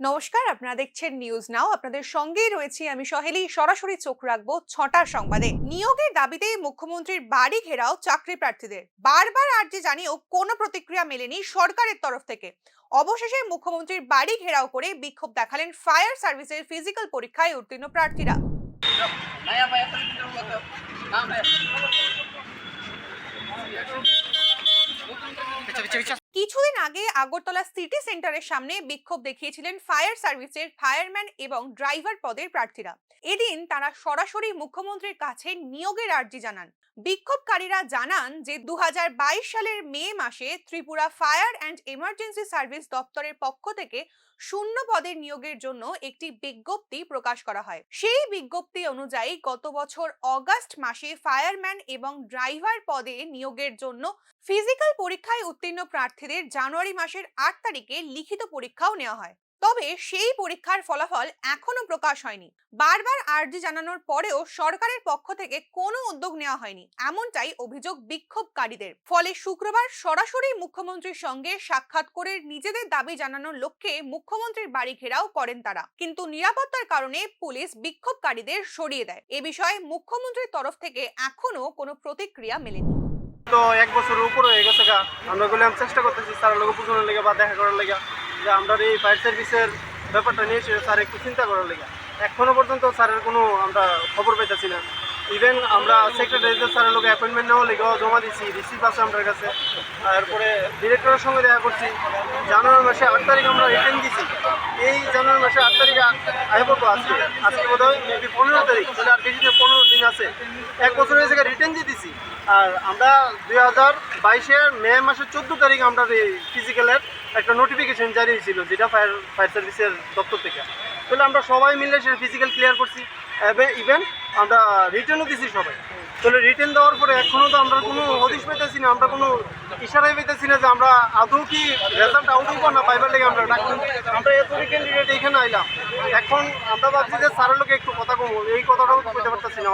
নমস্কার, আপনারা দেখছেন নিউজ নাও। আপনাদের সঙ্গেই রয়েছি আমি সহেলি। সরাসরি চোখ রাখবো ৬টার সংবাদে। নিয়োগের দাবিতে মুখ্যমন্ত্রীর বাড়ি ঘেরাও চাকরি প্রার্থীদের। বারবার আর্জি জানিয়েও কোনো প্রতিক্রিয়া মেলেনি সরকারের তরফ থেকে। অবশেষে মুখ্যমন্ত্রীর বাড়ি ঘেরাও করে বিক্ষোভ দেখালেন ফায়ার সার্ভিসের ফিজিক্যাল পরীক্ষায় উত্তীর্ণ প্রার্থীরা। কিছুদিন আগে আগরতলা সিটি সেন্টারের সামনে বিক্ষোভ দেখিয়েছিলেন ফায়ার সার্ভিসের ফায়ারম্যান এবং ড্রাইভার পদের প্রার্থীরা। এদিন তারা সরাসরি মুখ্যমন্ত্রীর কাছে নিয়োগের আর্জি জানান। বিক্ষোভকারীরা জানান যে 2022 সালের মে মাসে Tripura fire and emergency service দপ্তরের পক্ষ থেকে শূন্য পদের নিয়োগের জন্য একটি বিজ্ঞপ্তি প্রকাশ করা হয়। সেই বিজ্ঞপ্তি অনুযায়ী গত বছর অগাস্ট মাসে ফায়ারম্যান এবং ড্রাইভার পদে নিয়োগের জন্য ফিজিক্যাল পরীক্ষায় উত্তীর্ণ প্রার্থীদের জানুয়ারি মাসের 8 তারিখে লিখিত পরীক্ষাও নেওয়া হয়। তবে সেই পরীক্ষার ফলাফল এখনো প্রকাশ হয়নি। বারবার আর্জি জানানোর পরেও সরকারের পক্ষ থেকে কোনো উদ্যোগ নেওয়া হয়নি, এমনটাই অভিযোগ বিক্ষোভকারীদের। ফলে শুক্রবার সরাসরি মুখ্যমন্ত্রীর সঙ্গে সাক্ষাৎ করে নিজেদের দাবি জানানোর লক্ষ্যে মুখ্যমন্ত্রীর বাড়ি ঘেরাও করেন তারা। কিন্তু নিরাপত্তার কারণে পুলিশ বিক্ষোভকারীদের সরিয়ে দেয়। এ বিষয়ে মুখ্যমন্ত্রীর তরফ থেকে এখনো কোনো প্রতিক্রিয়া মেলেনি। তো এক বছরের উপর হয়ে গেছে গা, আমরা বললাম চেষ্টা করতেছি স্যারের লোক বুঝানোর লেগে বা দেখা করার লেগে যে আমরা এই ফায়ার সার্ভিসের ব্যাপারটা নিয়ে স্যার একটু চিন্তা করার লেগে। এখনও পর্যন্ত স্যারের কোনো আমরা খবর পেতেছি না। ইভেন আমরা সেক্রেটারিদের স্যারের লোক অ্যাপয়েন্টমেন্ট নেওয়া লেগেও জমা দিচ্ছি, রিসিভ আছে আমার কাছে। তারপরে ডিরেক্টরের সঙ্গে দেখা করছি। জানুয়ারি মাসে 8 তারিখ আমরা রিটার্ন দিছি। এই জানুয়ারি মাসে 8 তারিখে আসবো তো আজকে বোধ হয় মেবি 15 তারিখ, তাহলে আর বেশি 15 দিন আছে। এক বছরের জায়গায় রিটার্ন দিয়ে দিছি। আর আমরা 2022 মে মাসের 14 তারিখ আমরা এই ফিজিক্যালের একটা নোটিফিকেশন জারি হয়েছিল, যেটা ফায়ার সার্ভিসের দপ্তর থেকে। তাহলে আমরা সবাই মিলে সেটা ফিজিক্যাল ক্লিয়ার করছি, ইভেন আমরা রিটার্নও দিছি সবাই। তাহলে রিটার্ন দেওয়ার পরে এখনও তো আমরা কোনো হদিশ পেতেছি না, আমরা কোনো ইশারাই পেতেছি না যে আমরা আদৌ কি রেজাল্ট আউট হইব না পাইবার লেগে আমরা আমরা এত ক্যান্ডিডেট এখানে আইলাম। এখন আমরা ভাবছি যে স্যারের লোকে একটু কথা কম, এই কথাটাও বলতে পারতেছি না।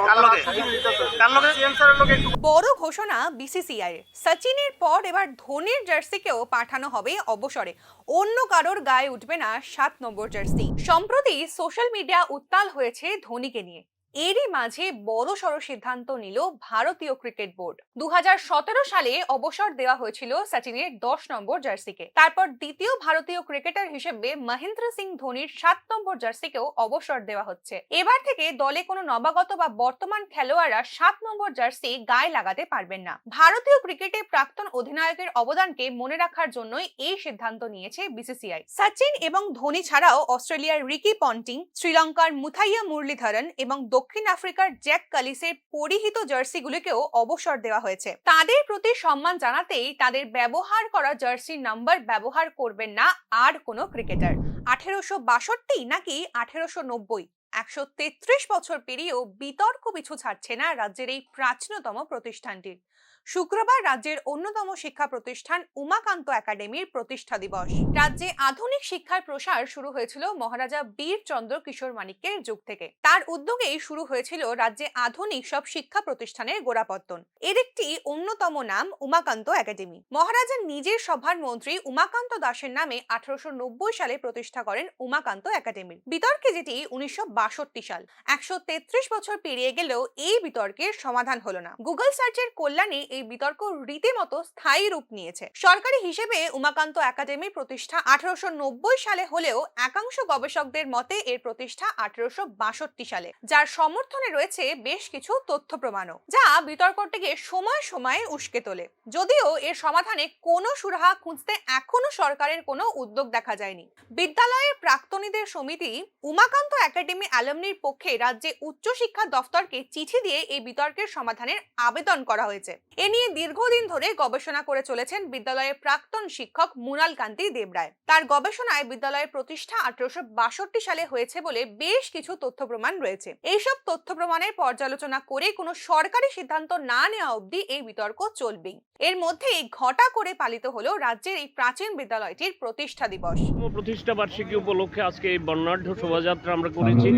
বড় ঘোষণা বিসিসিআই। সচিনের পর এবার ধোনির জার্সিকেও পাঠানো হবে অবসরে। অন্য কারোর গায়ে উঠবে না 7 নম্বর জার্সি। সম্প্রতি সোশ্যাল মিডিয়া উত্তাল হয়েছে ধোনিকে নিয়ে। এরই মাঝে বড়সড় সিদ্ধান্ত নিল ভারতীয় ক্রিকেট বোর্ড। 2017 সালে অবসর দেওয়া হয়েছিল সচিনের 10 নম্বর জার্সিকে। তারপর দ্বিতীয় ভারতীয় ক্রিকেটার হিসেবে মহেন্দ্র সিং ধোনির 7 নম্বর জার্সিকেও অবসর দেওয়া হচ্ছে। এবার থেকে দলে কোনো নবাগত বা বর্তমান খেলোয়াড়রা 7 নম্বর জার্সি গায়ে লাগাতে পারবেন না। ভারতীয় ক্রিকেটে প্রাক্তন অধিনায়কের অবদানকে মনে রাখার জন্যই এই সিদ্ধান্ত নিয়েছে বিসিসিআই। সচিন এবং ধোনি ছাড়াও অস্ট্রেলিয়ার রিকি পন্টিং, শ্রীলঙ্কার মুথাইয়া মুরলীধরন এবং দক্ষিণ আফ্রিকার জ্যাক কালিসের পরিহিত জার্সিগুলিকেও অবসর দেওয়া হয়েছে। তাদের প্রতি সম্মান জানাতেই তাদের ব্যবহার করা জার্সির নাম্বার ব্যবহার করবেন না আর কোনো ক্রিকেটার। 1862 নাকি 1890, 133 বছর পেরিয়েও বিতর্ক পিছু ছাড়ছে না রাজ্যের এই প্রাচীনতম প্রতিষ্ঠানটির। শুক্রবার রাজ্যের অন্যতম শিক্ষা প্রতিষ্ঠান উমাকান্ত একাডেমির প্রতিষ্ঠা দিবস। রাজ্যে আধুনিক শিক্ষার প্রসার শুরু হয়েছিল মহারাজা বীর চন্দ্র কিশোর মানিক্যের যুগ থেকে। তার উদ্যোগেই শুরু হয়েছিল রাজ্যে আধুনিক সব শিক্ষা প্রতিষ্ঠানের গোড়াপত্তন। এর একটি অন্যতম নাম উমাকান্ত একাডেমি। মহারাজা নিজের সভার মন্ত্রী উমাকান্ত দাসের নামে 1890 সালে প্রতিষ্ঠা করেন উমাকান্ত একাডেমির। বিতর্কে যেটি 1962 সাল। 133 বছর পেরিয়ে গেলেও এই বিতর্কের সমাধান হলো না। গুগল সার্চের কল্যাণে এই বিতর্ক রীতিমতো স্থায়ী রূপ নিয়েছে। সরকারি হিসেবে উমাকান্ত একাডেমির প্রতিষ্ঠা 1890 সালে হলেও একাংশ গবেষকদের মতে এর প্রতিষ্ঠা 1862 সালে, যার সমর্থনে রয়েছে বেশ কিছু তথ্য প্রমাণও, যা বিতর্কটিকে সময় সময়ে উস্কে তোলে। যদিও এর সমাধানে কোনো সুরাহা খুঁজতে এখনো সরকারের কোনো উদ্যোগ দেখা যায়নি। বিদ্যালয়ের প্রাক্তনীদের সমিতি উমাকান্ত একাডেমি অ্যালামনির পক্ষে রাজ্যে উচ্চশিক্ষা দফতরকে চিঠি দিয়ে এই বিতর্কের সমাধানের আবেদন করা হয়েছে। এ নিয়ে দীর্ঘদিন ধরে গবেষণা করে চলেছেন বিদ্যালয়ের প্রাক্তন শিক্ষক মৃণাল কান্তি দেবরায়। তার গবেষণায় বিদ্যালয়ের প্রতিষ্ঠা 1862 সালে হয়েছে বলে বেশ কিছু তথ্য প্রমাণ রয়েছে। এইসব তথ্য প্রমাণের পর্যালোচনা করে কোনো সরকারি সিদ্ধান্ত না নেওয়া অবধি এই বিতর্ক চলবেই। এর মধ্যেই ঘটা করে পালিত হলো রাজ্যের এই প্রাচীন বিদ্যালয়টির প্রতিষ্ঠা দিবস। প্রতিষ্ঠা বার্ষিকী উপলক্ষে আজকে এই বর্ণাঢ্য শোভাযাত্রা আমরা করেছি।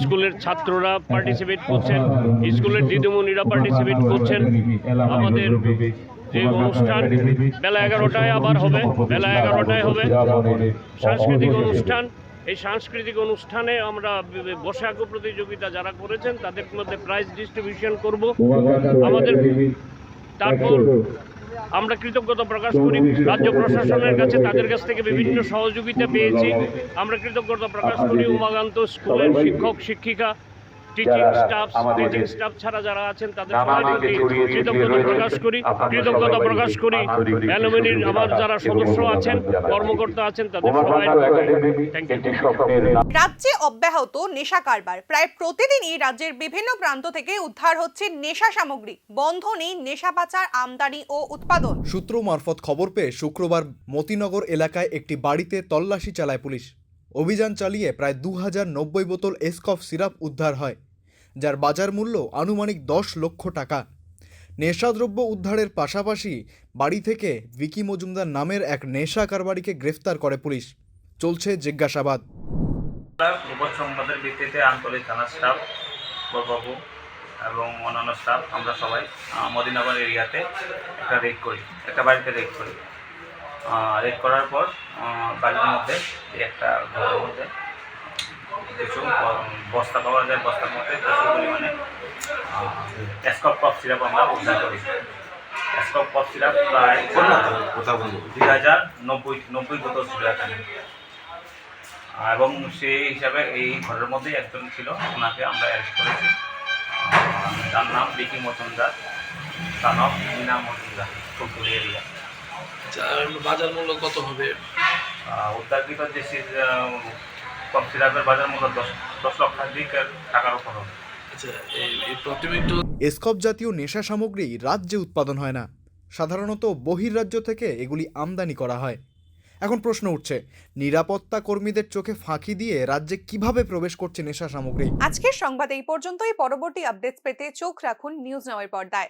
স্কুলের ছাত্ররা পার্টিসিপেট করছেন, স্কুলের দিদিমণিরা পার্টিসিপেট করছেন। আমাদের যে অনুষ্ঠান বেলা 11টায় আবার হবে, বেলা 11টায় হবে সাংস্কৃতিক অনুষ্ঠান। এই সাংস্কৃতিক অনুষ্ঠানে আমরা বসে আঁকো প্রতিযোগিতা যারা করেছেন তাদের মধ্যে প্রাইজ ডিস্ট্রিবিউশন করব। আমাদের তারপর আমরা কৃতজ্ঞতা প্রকাশ করি রাজ্য প্রশাসনের কাছে, তাদের কাছ থেকে বিভিন্ন সহযোগিতা পেয়েছি। আমরা কৃতজ্ঞতা প্রকাশ করি উমাকান্ত স্কুলের শিক্ষক শিক্ষিকা, টিচিং স্টাফ ছাড়া যারা আছেন তাদের সবার প্রতি কৃতজ্ঞতা প্রকাশ করি। অ্যালুমিনির আমার যারা সদস্য আছেন, কর্মকর্তা আছেন, তাদের সবাই থ্যাংক ইউ। রাজ্যে অব্যাহত নেশা কারবার। প্রায় প্রতিদিনই রাজ্যের বিভিন্ন প্রান্ত থেকে উদ্ধার হচ্ছে নেশা সামগ্রী। বন্ধ নেই নেশা পাচার, আমদানি ও উৎপাদন। সূত্র মারফত খবর পেয়ে শুক্রবার মতিনগর এলাকায় একটি বাড়িতে তল্লাশি চালায় পুলিশ। অভিযান চালিয়ে প্রায় 2090 বোতল এসকফ সিরাপ উদ্ধার হয়, যার বাজার মূল্য আনুমানিক 10 লক্ষ টাকা। নেশাদ্রব্য উদ্ধারের পাশাপাশি বাড়ি থেকে ভিকি মজুমদার নামের এক নেশা কারবারিকে গ্রেফতার করে পুলিশ। চলছে জিজ্ঞাসাবাদ। গোপন সংবাদের ভিত্তিতে আঞ্চলিক থানা স্টাফ, বরবাবু এবং অন্যান্য স্টাফ আমরা সবাই মদিনগর এরিয়াতে একটা বাড়িতে রেড করি। রেড করার পর বাড়ির মধ্যে একটা ঘরের মধ্যে কিছু বস্তা পাওয়া যায়। বস্তার মধ্যে প্রচুর পরিমাণে এসকপ কফ সিরাপ আমরা উদ্ধার করি। এসকপ কফ সিরাপ প্রায় 2090 বোতল ছিল এখানে, এবং সেই হিসাবে এই ঘরের মধ্যেই একজন ছিল, ওনাকে আমরা অ্যারেস্ট করেছি। তার নাম ভিকি মজুমদার, তার নাম মিনা মজুমদার, ফুলপুরি এরিয়া। বাজার মূল্য কত হবে? উদ্ধারকৃত যে কফ সিরাপের বাজার মূল্য 10 লক্ষাধিক টাকার উপর হবে। আচ্ছা, এই প্রাথমিক এসকপ জাতীয় নেশা সামগ্রী রাজ্যে উৎপাদন হয় না, সাধারণত বহির্রাজ্য থেকে এগুলি আমদানি করা হয়। এখন প্রশ্ন উঠছে, নিরাপত্তা কর্মীদের চোখে ফাঁকি দিয়ে রাজ্যে কিভাবে প্রবেশ করছে নেশা সামগ্রী? আজকের সংবাদ এই পর্যন্তই। পরবর্তী আপডেটস পেতে চোখ রাখুন নিউজ নাওয়ের পর্দায়।